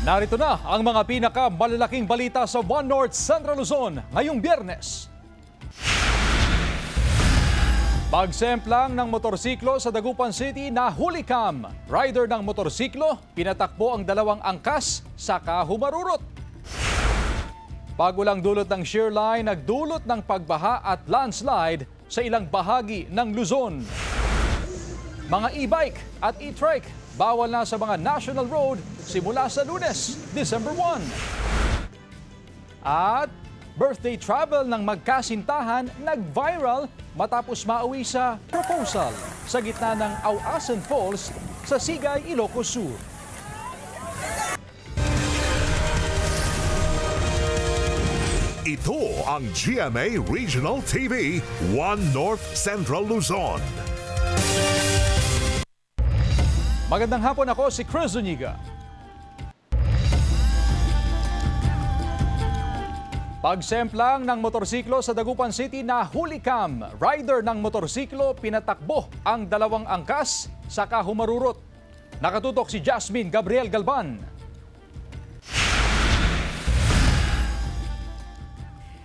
Narito na ang mga pinakamalalaking balita sa One North Central Luzon ngayong Biyernes. Pagsemplang ng motorsiklo sa Dagupan City na hulikam. Rider ng motorsiklo, pinatakbo ang dalawang angkas saka humarurot. Pagulang dulot ng shear line, nagdulot ng pagbaha at landslide sa ilang bahagi ng Luzon. Mga e-bike at e-trike, bawal na sa mga national road simula sa Lunes, December 1. At birthday travel ng magkasintahan nag-viral matapos mauwi sa proposal sa gitna ng Auasan Falls sa Sigay, Ilocos Sur. Ito ang GMA Regional TV, One North Central Luzon. Magandang hapon, ako si Chris Zuniga. Pagsemplang ng motorsiklo sa Dagupan City na hulikam. Rider ng motorsiklo, pinatakbo ang dalawang angkas saka humarurot. Nakatutok si Jasmine Gabriel Galban.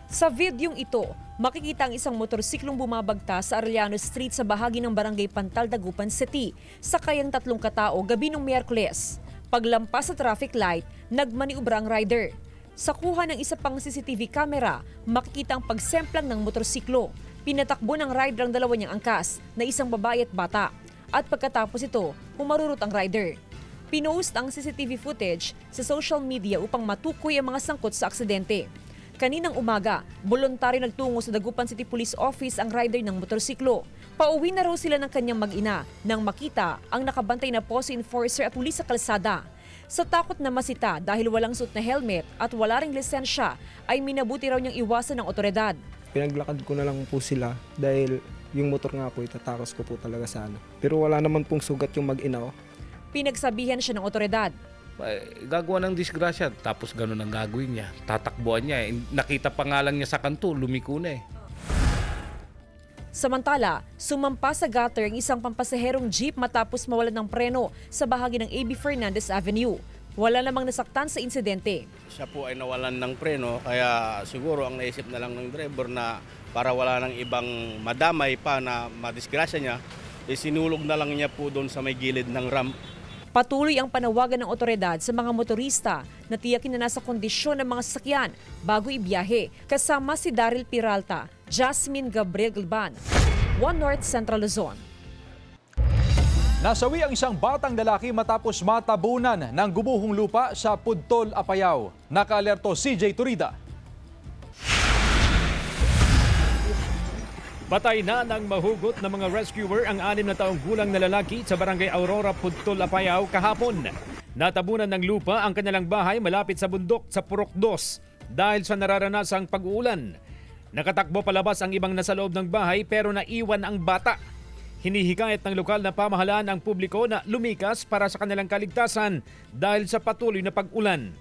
Sa videong ito, makikita ang isang motorsiklong bumabagta sa Arellano Street sa bahagi ng Barangay Pantal, Dagupan City. Sakay ang 3 katao gabi ng Miyerkules. Paglampas sa traffic light, nagmaniubra ang rider. Sa kuha ng isa pang CCTV camera, makikita ang pagsemplang ng motorsiklo. Pinatakbo ng rider ang dalawa niyang angkas na isang babae at bata. At pagkatapos ito, humarurot ang rider. Pinost ang CCTV footage sa social media upang matukoy ang mga sangkot sa aksidente. Kaninang umaga, voluntaryo nagtungo sa Dagupan City Police Office ang rider ng motorsiklo. Pauwi na raw sila ng kanyang mag-ina nang makita ang nakabantay na posse enforcer at pulis sa kalsada. Sa takot na masita dahil walang suot na helmet at wala ring lisensya, ay minabuti raw niyang iwasan ng otoridad. Pinaglakad ko na lang po sila dahil yung motor nga po itatakos ko po talaga sana. Pero wala naman pong sugat yung mag-ina ko. Pinagsabihan siya ng otoridad. Gagawa ng disgrasya, tapos gano'n ang gagawin niya. Tatakbuhan niya. Nakita pa nga lang niya sa kanto, lumiko na eh. Samantala, sumampa sa gutter ang isang pampasaherong jeep matapos mawalan ng preno sa bahagi ng A.B. Fernandez Avenue. Wala namang nasaktan sa insidente. Siya po ay nawalan ng preno, kaya siguro ang naisip na lang ng driver na para wala ng ibang madamay pa na madisgrasya niya, sinulog na lang niya po doon sa may gilid ng ramp. Patuloy ang panawagan ng otoridad sa mga motorista na tiyakin na nasa kondisyon ng mga sasakyan bago ibiyahe. Kasama si Daryl Peralta, Jasmine Gabriel Galban, One North Central Luzon. Nasawi ang isang batang lalaki matapos matabunan ng gubuhong lupa sa Pudtol, Apayao. Nakaalerto CJ Turida. Patay na ng mahugot ng mga rescuer ang 6 na taong gulang na lalaki sa Barangay Aurora, Pudtol, Apayao kahapon. Natabunan ng lupa ang kanilang bahay malapit sa bundok sa Purok 2 dahil sa nararanasang pag-uulan. Nakatakbo palabas ang ibang nasa loob ng bahay pero naiwan ang bata. Hinihikayat ng lokal na pamahalaan ang publiko na lumikas para sa kanilang kaligtasan dahil sa patuloy na pag-ulan.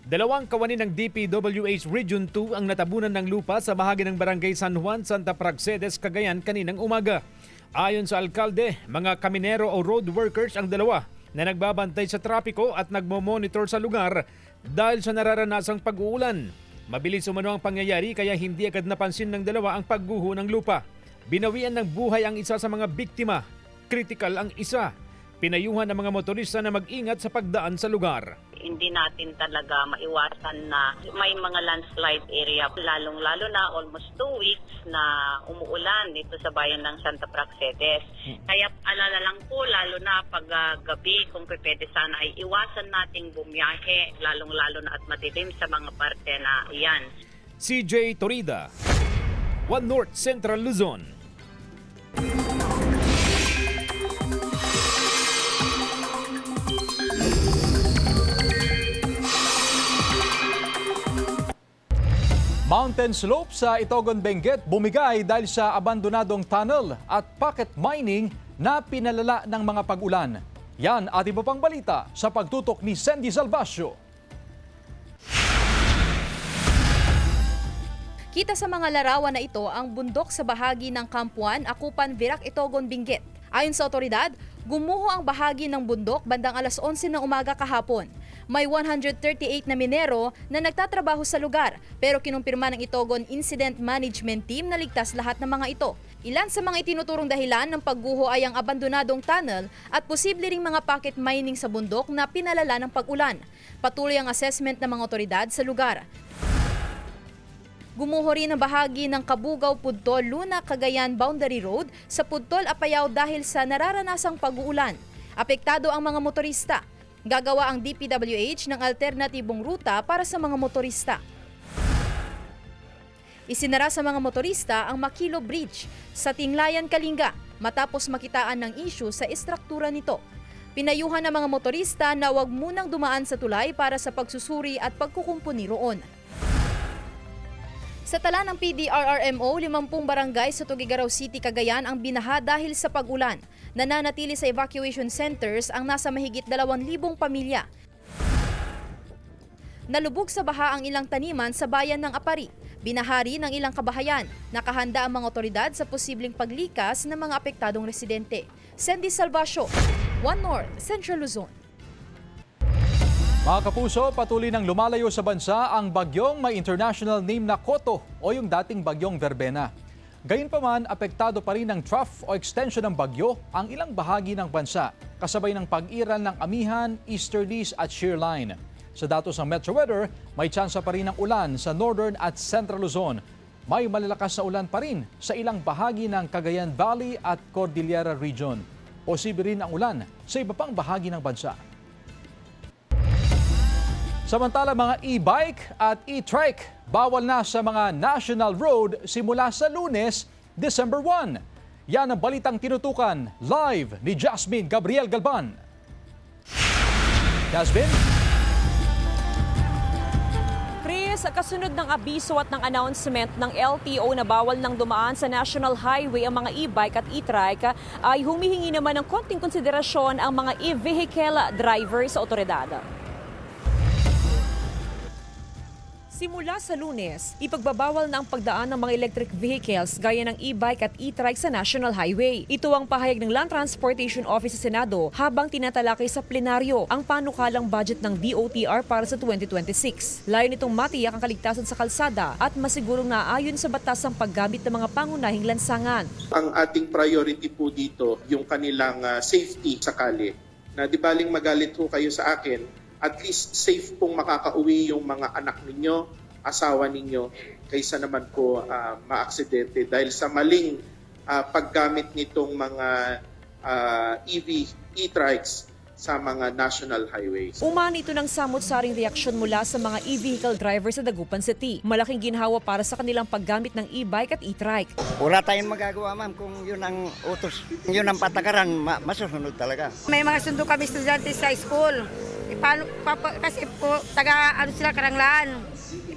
2 kawani ng DPWH Region 2 ang natabunan ng lupa sa bahagi ng Barangay San Juan, Santa Praxedes, Cagayan kaninang umaga. Ayon sa alkalde, mga kaminero o road workers ang dalawa na nagbabantay sa trapiko at nagmo-monitor sa lugar dahil sa nararanasang pag-uulan. Mabilis umano ang pangyayari kaya hindi agad napansin ng dalawa ang pagguho ng lupa. Binawian ng buhay ang isa sa mga biktima. Kritikal ang isa. Pinayuhan ng mga motorista na mag-ingat sa pagdaan sa lugar. Hindi natin talaga maiwasan na may mga landslide area, lalong-lalo na almost 2 weeks na umuulan dito sa bayan ng Santa Praxedes. Kaya alala lang po, lalo na pag gabi, kung pwede sana ay iwasan nating bumiyahe, lalong-lalo na at madilim sa mga parte na iyan. CJ Torida, One North Central Luzon. Mountain slope sa Itogon, Benguet bumigay dahil sa abandonadong tunnel at pocket mining na pinalala ng mga pag-ulan. Yan at iba pang balita sa pagtutok ni Sandy Salvacio. Kita sa mga larawan na ito ang bundok sa bahagi ng Kampuan, Akupan, Virac, Itogon, Benguet. Ayon sa otoridad, Gumuho ang bahagi ng bundok bandang alas 11 ng umaga kahapon. May 138 na minero na nagtatrabaho sa lugar pero kinumpirma ng Itogon Incident Management Team na ligtas lahat ng mga ito. Ilan sa mga itinuturong dahilan ng pagguho ay ang abandonadong tunnel at posible ring mga pocket mining sa bundok na pinalala ng pag-ulan. Patuloy ang assessment ng mga otoridad sa lugar. Gumuho rin ang bahagi ng Kabugaw-Pudtol, Luna, Cagayan Boundary Road sa Pudtol, Apayao dahil sa nararanasang pag-uulan. Apektado ang mga motorista. Gagawa ang DPWH ng alternatibong ruta para sa mga motorista. Isinara sa mga motorista ang Makilo Bridge sa Tinglayan, Kalinga matapos makitaan ng issue sa istruktura nito. Pinayuhan ng mga motorista na huwag munang dumaan sa tulay para sa pagsusuri at pagkukumpuni roon. Sa tala ng PDRRMO, 50 barangay sa Tuguegarao City, Cagayan ang binaha dahil sa pag-ulan. Nananatili sa evacuation centers ang nasa mahigit 2,000 pamilya. Nalubog sa baha ang ilang taniman sa bayan ng Apari. Binahari ng ilang kabahayan. Nakahanda ang mga otoridad sa posibleng paglikas ng mga apektadong residente. Sandy Salvacio, One North, Central Luzon. Mga kapuso, patuloy nang lumalayo sa bansa ang bagyong may international name na Koto o yung dating bagyong Verbena. Gayunpaman, apektado pa rin ng trough o extension ng bagyo ang ilang bahagi ng bansa, kasabay ng pag-iral ng Amihan, Easterlies at Shearline. Sa datos ng Metro Weather, may tsansa pa rin ng ulan sa Northern at Central Luzon. May malalakas na ulan pa rin sa ilang bahagi ng Cagayan Valley at Cordillera Region. Posible rin ang ulan sa iba pang bahagi ng bansa. Samantala, mga e-bike at e-trike bawal na sa mga national road simula sa Lunes, December 1. Yan ang balitang tinutukan live ni Jasmine Gabriel Galban. Jasmine? Chris, kasunod ng abiso at ng announcement ng LTO na bawal nang dumaan sa National Highway ang mga e-bike at e-trike, ay humihingi naman ng konting konsiderasyon ang mga e-vehicle driver sa otoridad. Simula sa Lunes, ipagbabawal na ang pagdaan ng mga electric vehicles gaya ng e-bike at e-trike sa National Highway. Ito ang pahayag ng Land Transportation Office sa Senado habang tinatalakay sa plenaryo ang panukalang budget ng DOTR para sa 2026. Layo nitong matiyak ang kaligtasan sa kalsada at masigurong naayon sa batas ang paggamit ng mga pangunahing lansangan. Ang ating priority po dito, yung kanilang safety sa kalye. Na di baling magalit ho kayo sa akin, at least safe pong makakauwi yung mga anak ninyo, asawa ninyo, kaysa naman po maaksidente dahil sa maling paggamit nitong mga e-trikes sa mga national highways. Umani ito ng samot-saring reaksyon mula sa mga e-vehicle drivers sa Dagupan City. Malaking ginhawa para sa kanilang paggamit ng e-bike at e-trike. Wala tayong magagawa, ma'am, kung yun ang utos, yun ang patakaran, masusunod talaga. May mga sundo kami estudyante sa school. Kasi po, sila Karanglaan.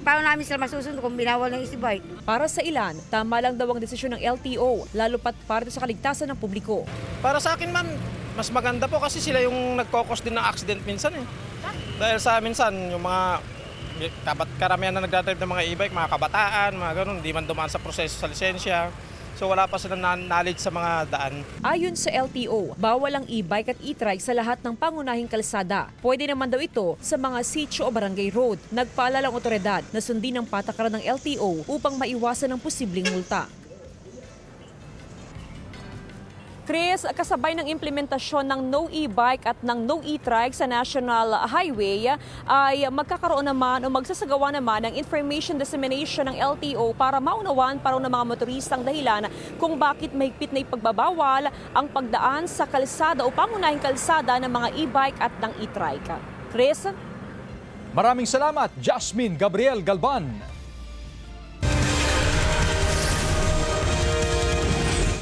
Paano namin sila masusunod kung binawal ng e-bike? Para sa ilan, tama lang daw ang desisyon ng LTO, lalo pat parte sa kaligtasan ng publiko. Para sa akin, ma'am, mas maganda po kasi sila yung nagkokos din ng accident minsan eh. Dahil sa minsan, yung mga karamihan na nagdadrive ng mga e-bike, mga kabataan, mga ganun, hindi man dumaan sa proseso sa lisensya. So wala pa silang knowledge sa mga daan. Ayon sa LTO, bawal ang e-bike at e-trike sa lahat ng pangunahing kalsada. Pwede naman daw ito sa mga sitio o barangay road. Nagpaalala ang otoridad na sundin ang patakaran ng LTO upang maiwasan ang posibleng multa. Chris, kasabay ng implementasyon ng no e-bike at ng no e-trike sa National Highway ay magkakaroon naman o magsasagawa naman ng information dissemination ng LTO para maunawaan para ng mga motoristang dahilan kung bakit mahigpit na ipagbabawal ang pagdaan sa kalsada o pangunahing kalsada ng mga e-bike at ng e-trike. Chris? Maraming salamat, Jasmine Gabriel Galban.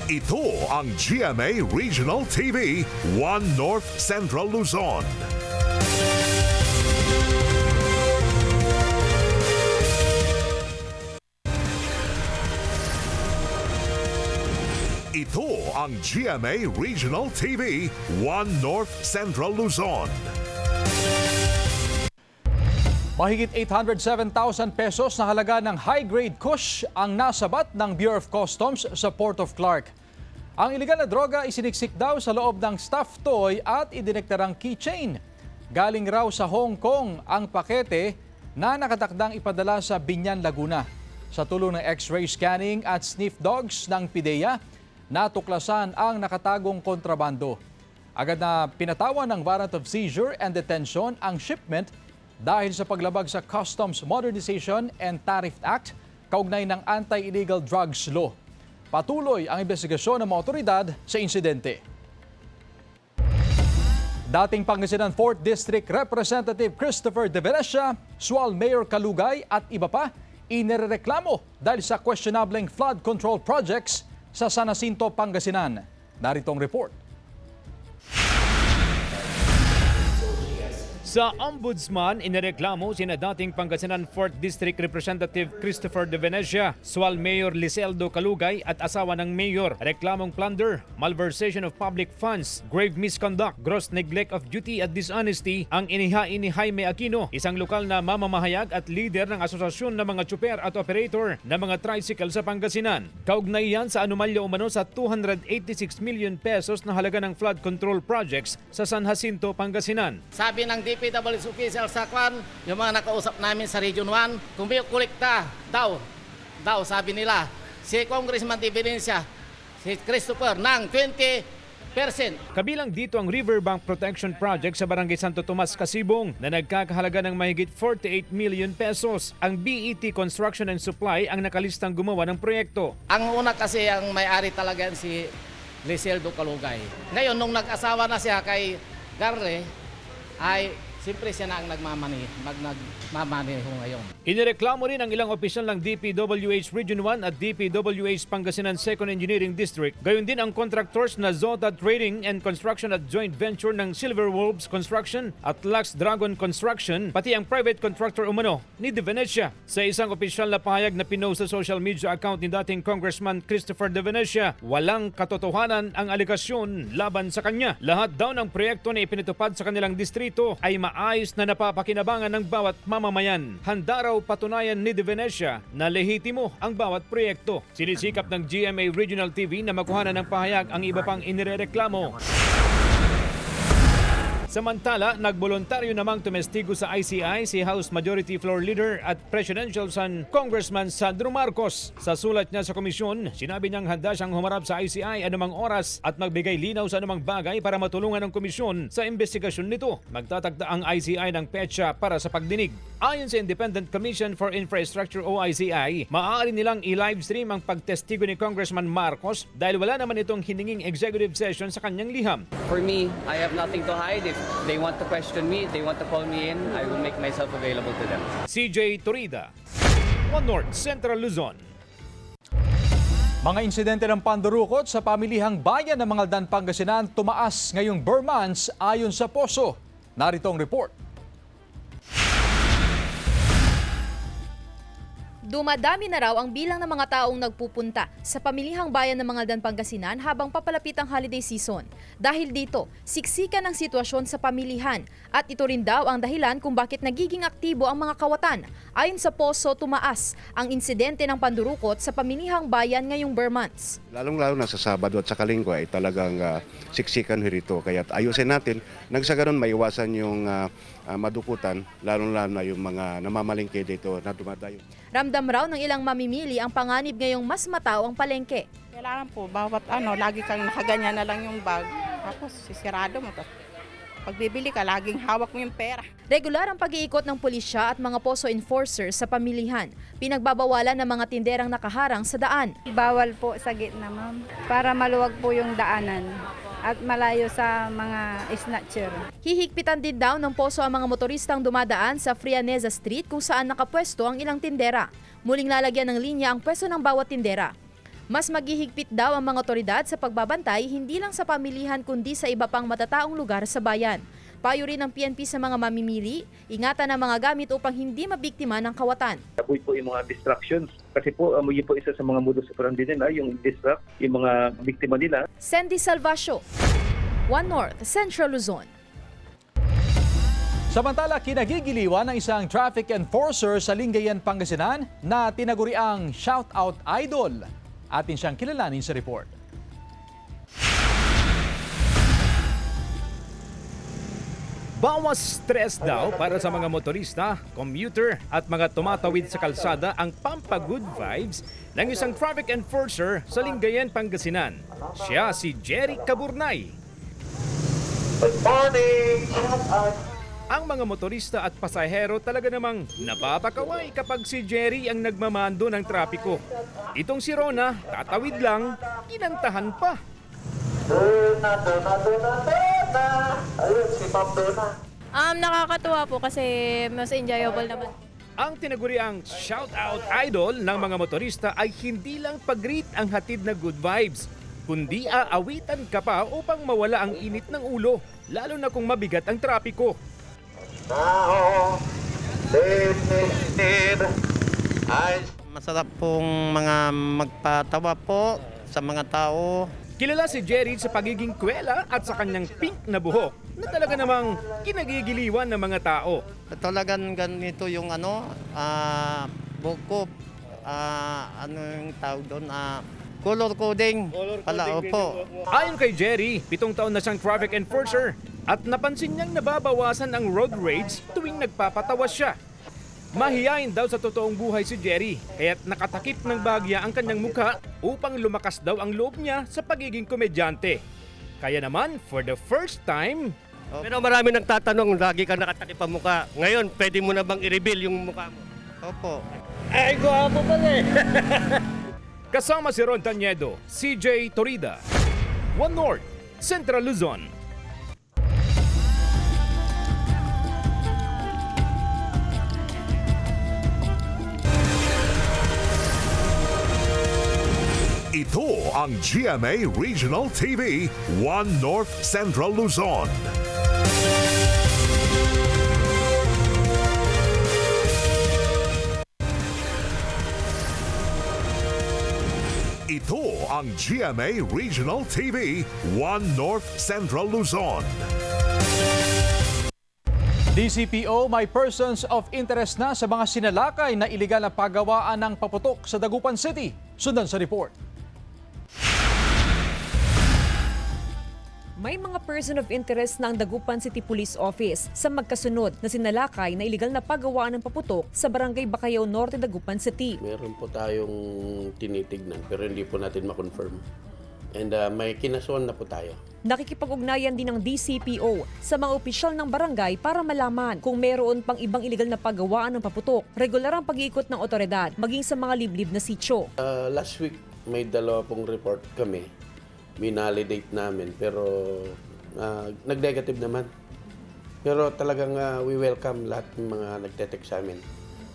Ito ang GMA Regional TV, One North Central Luzon. Ito ang GMA Regional TV, One North Central Luzon. Mahigit 807,000 pesos na halaga ng high-grade kush ang nasabat ng Bureau of Customs sa Port of Clark. Ang ilegal na droga isiniksik daw sa loob ng stuffed toy at idinektarang keychain. Galing raw sa Hong Kong ang pakete na nakatakdang ipadala sa Binyan, Laguna. Sa tulong ng X-ray scanning at sniff dogs ng PIDEA, natuklasan ang nakatagong kontrabando. Agad na pinatawan ng warrant of seizure and detention ang shipment dahil sa paglabag sa Customs Modernization and Tariff Act kaugnay ng Anti-Illegal Drugs Law. Patuloy ang investigasyon ng mga otoridad sa insidente. Dating Pangasinan 4th District Representative Christopher De Venecia, Sual Mayor Kalugay at iba pa inireklamo dahil sa questionableng flood control projects sa San Jacinto, Pangasinan. Narito ang report. Sa Ombudsman, inireklamo sina dating Pangasinan 4th District Representative Christopher De Venecia, Sual Mayor Liseldo Kalugay at asawa ng Mayor. Reklamong plunder, malversation of public funds, grave misconduct, gross neglect of duty at dishonesty ang inihain ni Jaime Aquino, isang lokal na mamamahayag at leader ng asosasyon ng mga tsuper at operator ng mga tricycle sa Pangasinan. Kaugnay yan sa anomalya umano sa 286 million pesos na halaga ng flood control projects sa San Jacinto, Pangasinan. Sabi ng DPWH official sa Kwan, yung mga nakausap namin sa Region 1, kung may kolekta daw, sabi nila, si Congressman De Venecia, si Christopher, ng 20%. Kabilang dito ang Riverbank Protection Project sa Barangay Santo Tomas, Casibong na nagkakahalaga ng mahigit 48 million pesos. Ang BET Construction and Supply ang nakalistang gumawa ng proyekto. Ang una kasi ang may-ari talaga si Liseldo Kalugay. Ngayon, nung nag-asawa na siya kay Garre, ay siyempre siya na ang nagmamaneho ngayon. Inireklamo rin ang ilang opisyal ng DPWH Region 1 at DPWH Pangasinan 2nd Engineering District. Gayon din ang contractors na Zota Trading and Construction at joint venture ng Silver Wolves Construction at Lux Dragon Construction, pati ang private contractor umano ni De Venecia. Sa isang opisyal na pahayag na pinost sa social media account ni dating Congressman Christopher De Venecia, walang katotohanan ang alegasyon laban sa kanya. Lahat daw ng proyekto na ipinatupad sa kanilang distrito ay maayos na napapakinabangan ng bawat mamamayan. Handa raw patunayan ni De Venecia na lehitimo ang bawat proyekto. Sinisikap ng GMA Regional TV na makuhanan ng pahayag ang iba pang inirereklamo. Samantala, nagboluntaryo namang tumestigo sa ICI si House Majority Floor Leader at Presidential Son Congressman Sandro Marcos. Sa sulat niya sa komisyon, sinabi niyang handa siyang humarap sa ICI anumang oras at magbigay linaw sa anumang bagay para matulungan ng komisyon sa investigasyon nito. Magtatagda ang ICI ng petsa para sa pagdinig. Ayon sa Independent Commission for Infrastructure o ICI, maaari nilang i-livestream ang pagtestigo ni Congressman Marcos dahil wala naman itong hininging executive session sa kanyang liham. For me, I have nothing to hide. If they want to question me, if they want to call me in, I will make myself available to them. CJ Torida, One North, Central Luzon. Mga insidente ng pandurukot sa pamilihang bayan ng Mangaldan, Pangasinan tumaas ngayong Burr months ayon sa POSO. Narito ang report. Dumadami na raw ang bilang ng mga taong nagpupunta sa pamilihang bayan ng Mangaldan, Pangasinan habang papalapit ang holiday season. Dahil dito, siksikan ang sitwasyon sa pamilihan at ito rin daw ang dahilan kung bakit nagiging aktibo ang mga kawatan. Ayon sa POSO, tumaas ang insidente ng pandurukot sa pamilihang bayan ngayong Burr months. Lalong-lalo na sa Sabado at sa Linggo ay talagang siksikan rito. Kaya ayusin natin, nagsagaron maiwasan yung madukutan, lalong-lalo na yung mga namamalingke dito na dumadayo. Ramdam raw ng ilang mamimili ang panganib ngayong mas matao ang palengke. Kailangan po, bawat lagi kang nakaganyan na lang yung bag, tapos sisirado mo. Pag bibili ka, laging hawak mo yung pera. Regular ang pag-iikot ng pulisya at mga POSO enforcers sa pamilihan. Pinagbabawalan ng mga tinderang nakaharang sa daan. Bawal po sa gitna, ma'am, para maluwag po yung daanan at malayo sa mga snatcher. Hihigpitan din daw ng POSO ang mga motoristang dumadaan sa Frianeza Street kung saan nakapwesto ang ilang tindera. Muling lalagyan ng linya ang pwesto ng bawat tindera. Mas maghihigpit daw ang mga otoridad sa pagbabantay hindi lang sa pamilihan kundi sa iba pang matataong lugar sa bayan. Payo rin ng PNP sa mga mamimili, ingatan ang mga gamit upang hindi mabiktima ng kawatan. Avoid po yung mga distractions. Kasi po, yun po isa sa mga modus operandi nila, yung distract, yung mga biktima nila. Sandy Salvacio, One North, Central Luzon. Samantala, kinagigiliwan ng isang traffic enforcer sa Lingayen, Pangasinan na tinaguriang shoutout idol. Atin siyang kilalanin sa report. Bawas stress daw para sa mga motorista, commuter at mga tumatawid sa kalsada ang pampagood vibes ng isang traffic enforcer sa Lingayen, Pangasinan. Siya si Jerry Caburnay. Good morning! Ang mga motorista at pasahero talaga namang napapakaway kapag si Jerry ang nagmamando ng trapiko. Itong si Rona, tatawid lang, kinantahan pa. Ayun, si Ma'am Dona. Nakakatuwa po kasi mas enjoyable naman. Ang tinaguriang shout-out idol ng mga motorista ay hindi lang pag-greet ang hatid na good vibes, kundi aawitan ka pa upang mawala ang init ng ulo, lalo na kung mabigat ang trapiko. Masarap pong mga magpatawa po sa mga tao. Kilala si Jerry sa pagiging kwela at sa kanyang pink na buhok na talaga namang kinagigiliwan ng mga tao. Talagang ganito yung buko, ano yung tawag doon, color coding. Ayon kay Jerry, 7 taon na siyang traffic enforcer at napansin niyang nababawasan ang road rage tuwing nagpapatawas siya. Mahiyain daw sa totoong buhay si Jerry, kaya't nakatakip ng bagya ang kanyang mukha upang lumakas daw ang loob niya sa pagiging komedyante. Kaya naman, for the first time... Pero marami nagtatanong, lagi ka nakatakip ang mukha. Ngayon, pwede mo na bang i-reveal yung mukha mo? Opo. Ay, guwapo pala eh! Kasama si Ron Taniedo, CJ Torida, One North, Central Luzon. Ito ang GMA Regional TV, One North Central Luzon. Ito ang GMA Regional TV, One North Central Luzon. DCPO may persons of interest na sa mga sinalakay na iligal na paggawaan ng paputok sa Dagupan City. Sundan sa report. May mga person of interest ng Dagupan City Police Office sa magkasunod na sinalakay na iligal na paggawaan ng paputok sa Barangay Bacayao Norte, Dagupan City. Meron po tayong tinitignan pero hindi po natin ma-confirm. And may kinasuhan na po tayo. Nakikipag-ugnayan din ng DCPO sa mga opisyal ng barangay para malaman kung meron pang ibang iligal na paggawaan ng paputok. Regular ang pag-iikot ng otoridad maging sa mga liblib na sityo. Last week may 2 pong report kami. Minalidate namin pero nag-negative naman. Pero talagang we welcome lahat ng mga nagte-text sa amin.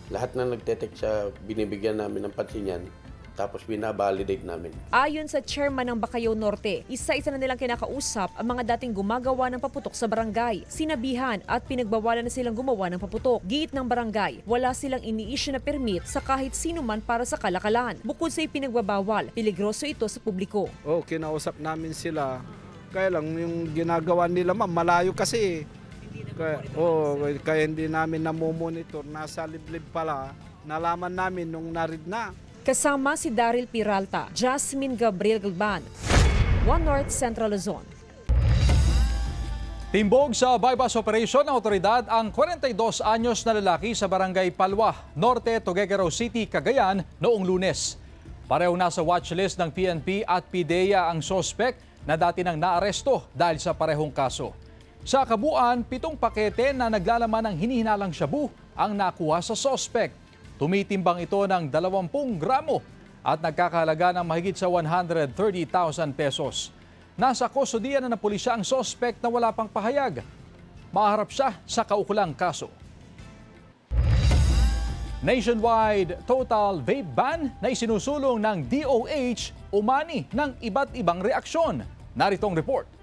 Lahat na nagte-text binibigyan namin ng pansin yan. Tapos binabalidate namin. Ayon sa chairman ng Bacayao Norte, isa-isa na nilang kinakausap ang mga dating gumagawa ng paputok sa barangay. Sinabihan at pinagbawalan na silang gumawa ng paputok. Giit ng barangay, wala silang ini-issue na permit sa kahit sino man para sa kalakalan. Bukod sa ipinagbabawal, peligroso ito sa publiko. Kinausap namin sila. Kaya lang yung ginagawa nila malayo kasi. Kaya hindi namin namomonitor. Nasa liblib pala. Nalaman namin nung narid na. Kasama si Daryl Peralta, Jasmine Gabriel Galban, One North Central Luzon. Timbog sa bypass operation ng otoridad ang 42 anyos na lalaki sa Barangay Palwa, Norte, Tuguegarao City, Cagayan noong Lunes. Parehong nasa watchlist ng PNP at PDEA ang sospek na dati nang naaresto dahil sa parehong kaso. Sa kabuuan, 7 pakete na naglalaman ng hinihinalang shabu ang nakuha sa sospek. Tumitimbang ito ng 20 gramo at nagkakahalaga ng mahigit sa 130,000 pesos. Nasa kustodiya na ng pulisya ang sospek na wala pang pahayag. Maharap siya sa kaukulang kaso. Nationwide total vape ban na isinusulong ng DOH umani ng iba't ibang reaksyon. Narito ang report.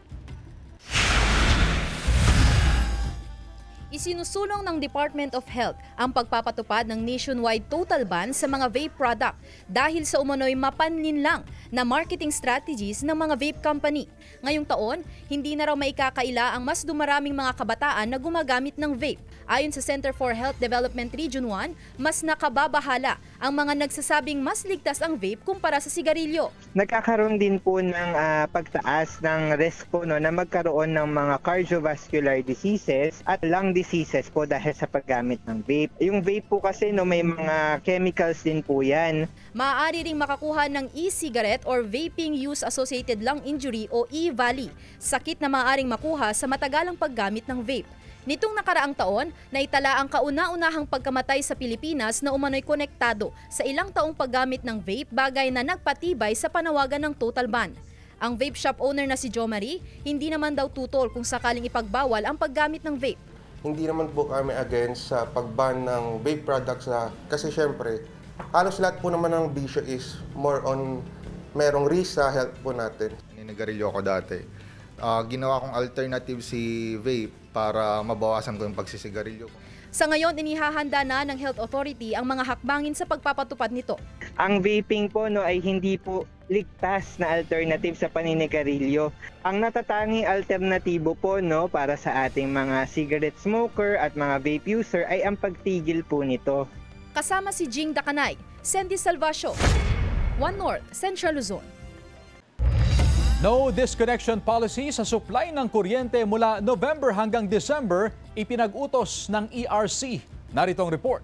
Isinusulong ng Department of Health ang pagpapatupad ng nationwide total ban sa mga vape product dahil sa umano'y mapanlinlang na marketing strategies ng mga vape company. Ngayong taon, hindi na raw maikakaila ang mas dumaraming mga kabataan na gumagamit ng vape. Ayon sa Center for Health Development Region 1, mas nakababahala ang mga nagsasabing mas ligtas ang vape kumpara sa sigarilyo. Nagkakaroon din po ng pagtaas ng risk po na magkaroon ng mga cardiovascular diseases at lung diseases po dahil sa paggamit ng vape. Yung vape po kasi may mga chemicals din po yan. Maaari ring makakuha ng e-cigarette or vaping use-associated lung injury o EVALI, sakit na maaaring makuha sa matagalang paggamit ng vape. Nitong nakaraang taon, naitala ang kauna-unahang pagkamatay sa Pilipinas na umano'y konektado sa ilang taong paggamit ng vape, bagay na nagpatibay sa panawagan ng total ban. Ang vape shop owner na si Jo Marie, hindi naman daw tutol kung sakaling ipagbawal ang paggamit ng vape. Hindi naman po kami against sa pagban ng vape products kasi syempre, halos lahat po naman ng bisyo is more on merong risk sa health po natin. Ninigarilyo ko dati. Ginawa kong alternative si vape para mabawasan ko yung pagsisigarilyo ko. Sa ngayon, inihahanda na ng Health Authority ang mga hakbangin sa pagpapatupad nito. Ang vaping po ay hindi po ligtas na alternative sa paninigarilyo. Ang natatanging alternatibo po para sa ating mga cigarette smoker at mga vape user ay ang pagtigil po nito. Kasama si Jing Dakanay, Sandy Salvacio, One North, Central Luzon. No disconnection policy sa supply ng kuryente mula November hanggang December ipinag-utos ng ERC. Narito ang report.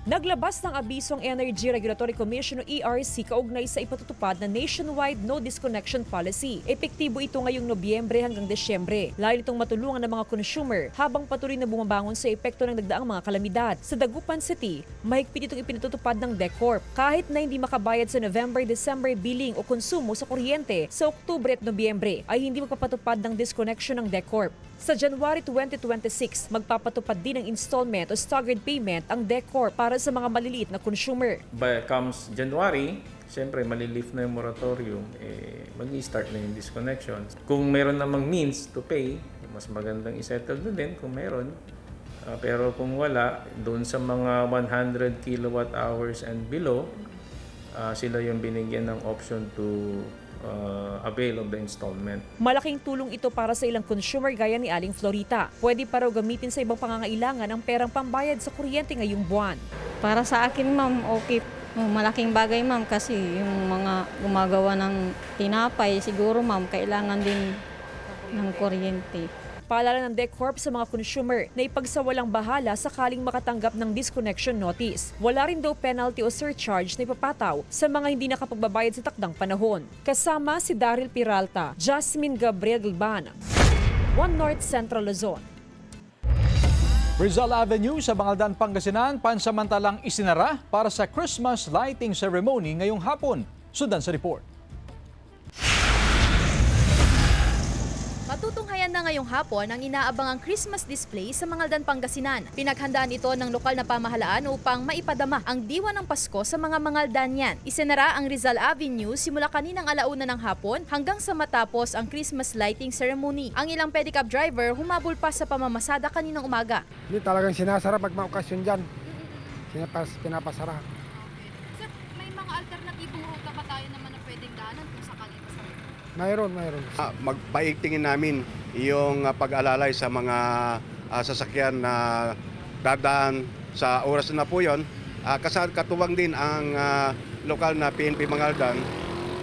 Naglabas ng abisong Energy Regulatory Commission o ERC kaugnay sa ipatutupad na nationwide no disconnection policy. Epektibo ito ngayong Nobyembre hanggang Desyembre. Layo nitong matulungan ng mga consumer habang patuloy na bumabangon sa epekto ng nagdaang mga kalamidad. Sa Dagupan City, mahigpit itong ipinatutupad ng DECORP. Kahit na hindi makabayad sa November-December billing o konsumo sa kuryente, sa Oktubre at Nobyembre ay hindi magpapatupad ng disconnection ng DECORP. Sa January 2026, magpapatupad din ng installment o staggered payment ang DECORP para sa mga maliliit na consumer. By comes January, siyempre malilift na yung moratorium, mag-i-start na yung disconnection. Kung meron namang means to pay, mas magandang isettle na din kung meron. Pero kung wala, doon sa mga 100 kilowatt hours and below, sila yung binigyan ng option to avail of the installment. Malaking tulong ito para sa ilang consumer gaya ni Aling Florita. Pwede pa raw gamitin sa ibang pangangailangan ang perang pambayad sa kuryente ngayong buwan. Para sa akin, ma'am, okay. Malaking bagay, ma'am, kasi yung mga gumagawa ng tinapay, siguro, ma'am, kailangan din ng kuryente. Paalala ng DECORP sa mga consumer na ipagsawalang bahala sakaling makatanggap ng disconnection notice. Wala rin daw penalty o surcharge na ipapataw sa mga hindi nakapagbabayad sa takdang panahon. Kasama si Daryl Peralta, Jasmine Gabriel Galban, One North Central Luzon. Rizal Avenue sa Bangaldan, Pangasinan, pansamantalang isinara para sa Christmas lighting ceremony ngayong hapon. Sundan sa report. Matutunghayan na ngayong hapon ang inaabangang Christmas display sa Bangaldan, Pangasinan. Pinaghandaan ito ng lokal na pamahalaan upang maipadama ang diwa ng Pasko sa mga Bangaldanyan. Isinara ang Rizal Avenue simula kaninang alauna ng hapon hanggang sa matapos ang Christmas lighting ceremony. Ang ilang pedicab driver humabol pa sa pamamasada kaninang umaga. Hindi talagang sinasara pag maokasyon dyan. Pinapasara. Sir, may mga alternatibong ruta ba tayo naman na pwedeng daanan kung sakali masara? Mayroon. Magpaigtingin namin yung pag-alalay sa mga sasakyan na dadaan sa oras na po yun. Katuwang din ang lokal na PNP Bangaldan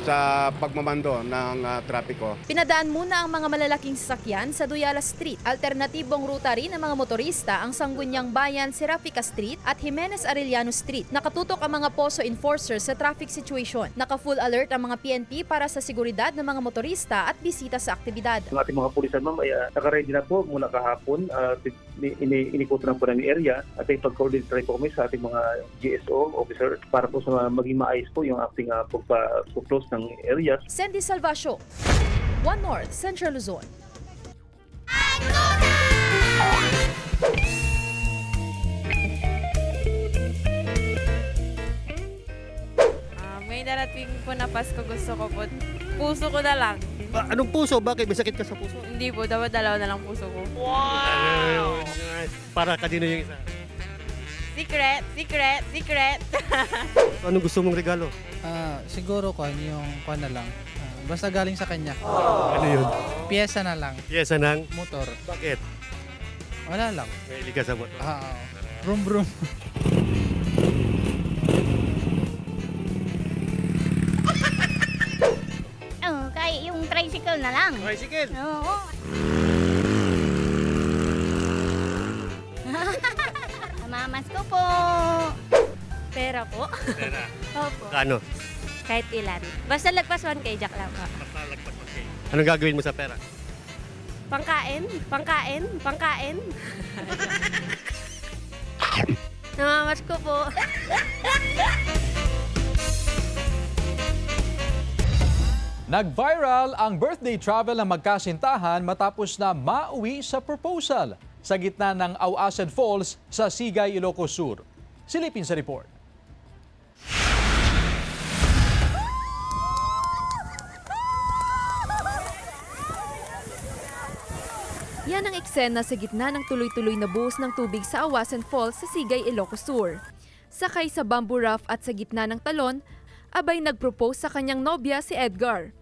sa pagmamando ng trapiko. Pinadaan muna ang mga malalaking sasakyan sa Duyala Street. Alternatibong ruta rin ng mga motorista ang Sangguniang Bayan, Serafica Street at Jimenez Arellano Street. Nakatutok ang mga POSO enforcers sa traffic situation. Naka-full alert ang mga PNP para sa seguridad ng mga motorista at bisita sa aktibidad. Ang ating mga pulisan, ma'am, ay naka-ready na po mula kahapon. Inikutan na po ng area at ay pag-coordinate po kami sa ating mga GSO officer para po sa maging maayos po yung ating pag-close ng areas. Sandy Salvacio, One North, Central Luzon. May darating po na Pasko, gusto ko po. Puso ko na lang. Anong puso? Bakit? May sakit ka sa puso? Hindi po, dapat dalawa na lang puso ko. Wow! Para kanino yung isa? Secret! Anong gusto mong regalo? Siguro yung na lang. Basta galing sa kanya. Ano yun? Piyesa na lang. Piyesa ng? Motor. Bakit? Wala lang. May ka sa motor? Oo. Brum brum. Kaya yung tricycle na lang. Tricycle? Oo. Mamas ko po. Pera po. Pera. Opo. Kano? Kahit ilan. Basta lagpas 1K, Jack lang po. Basta lagpas mo kayo. Anong gagawin mo sa pera? Pangkain, pangkain, pangkain. Namamas ko po. Nag-viral ang birthday travel ng magkasintahan matapos na mauwi sa proposal sa gitna ng Auasen Falls sa Sigay, Ilocos Sur. Silipin sa report. Yan ang eksena sa gitna ng tuloy-tuloy na buhos ng tubig sa Auasen Falls sa Sigay, Ilocos Sur. Sakay sa bamboo raft at sa gitna ng talon, abay nag-propose sa kanyang nobya si Edgar.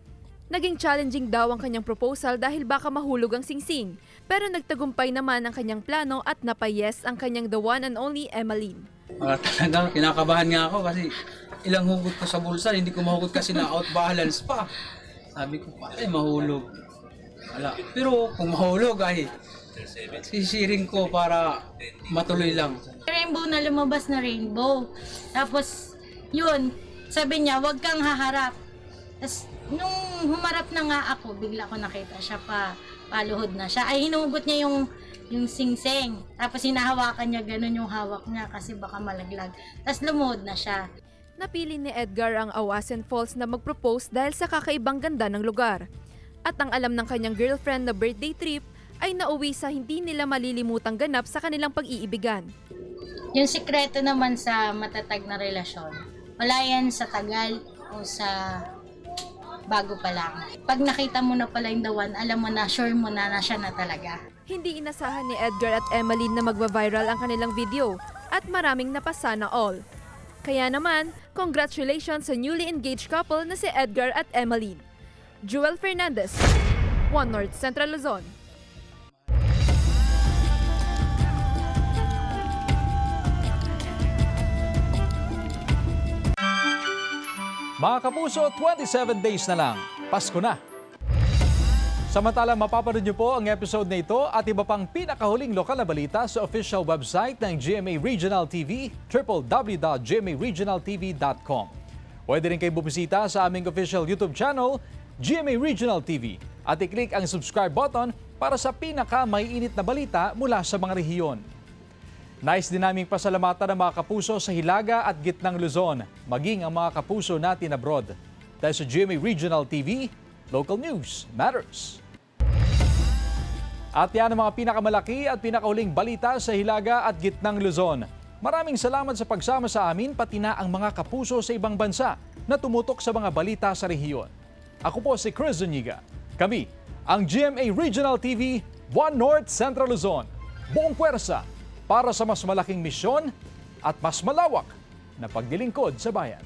Naging challenging daw ang kanyang proposal dahil baka mahulog ang singsing. Pero nagtagumpay naman ang kanyang plano at napayes ang kanyang the one and only Emmeline. Talagang kinakabahan nga ako kasi ilang hugot ko sa bulsa, hindi ko mahugot kasi na out balance pa. Sabi ko, pare mahulog. Wala. Pero kung mahulog ay sisiring ko para matuloy lang. Rainbow na lumabas na rainbow. Tapos, yun, sabi niya, wag kang haharap. Tapos, nung humarap na nga ako, bigla ko nakita siya paluhod na siya. Ay, hinugot niya yung singsing. Tapos, hinahawakan niya, ganun yung hawak niya kasi baka malaglag. Tapos, lumuhod na siya. Napili ni Edgar ang Auasen Falls na mag-propose dahil sa kakaibang ganda ng lugar. At ang alam ng kanyang girlfriend na birthday trip ay nauwi sa hindi nila malilimutang ganap sa kanilang pag-iibigan. Yung sikreto naman sa matatag na relasyon, wala yan sa tagal o sa bago pa lang. Pag nakita mo na pala yung the one, alam mo na, sure mo na siya na talaga. Hindi inasahan ni Edgar at Emmeline na magva-viral ang kanilang video at maraming napasana all. Kaya naman, congratulations sa newly engaged couple na si Edgar at Emmeline. Joel Fernandez, One North Central Luzon. Mga kapuso, 27 days na lang. Pasko na. Samantala, mapapanood niyo po ang episode na ito at iba pang pinakahuling lokal na balita sa official website ng GMA Regional TV, www.gmaregionaltv.com. Pwede rin kayo bumisita sa aming official YouTube channel, GMA Regional TV, at i-click ang subscribe button para sa pinaka-maiinit na balita mula sa mga rehiyon. Nais din naming pasalamatan ang mga kapuso sa Hilaga at Gitnang Luzon, maging ang mga kapuso natin abroad. Dahil sa GMA Regional TV, local news matters. At yan ang mga pinakamalaki at pinakahuling balita sa Hilaga at Gitnang Luzon. Maraming salamat sa pagsama sa amin, pati na ang mga kapuso sa ibang bansa na tumutok sa mga balita sa rehiyon. Ako po si Chris Zuniga. Kami, ang GMA Regional TV, One North Central Luzon. Buong puwersa para sa mas malaking misyon at mas malawak na paglilingkod sa bayan.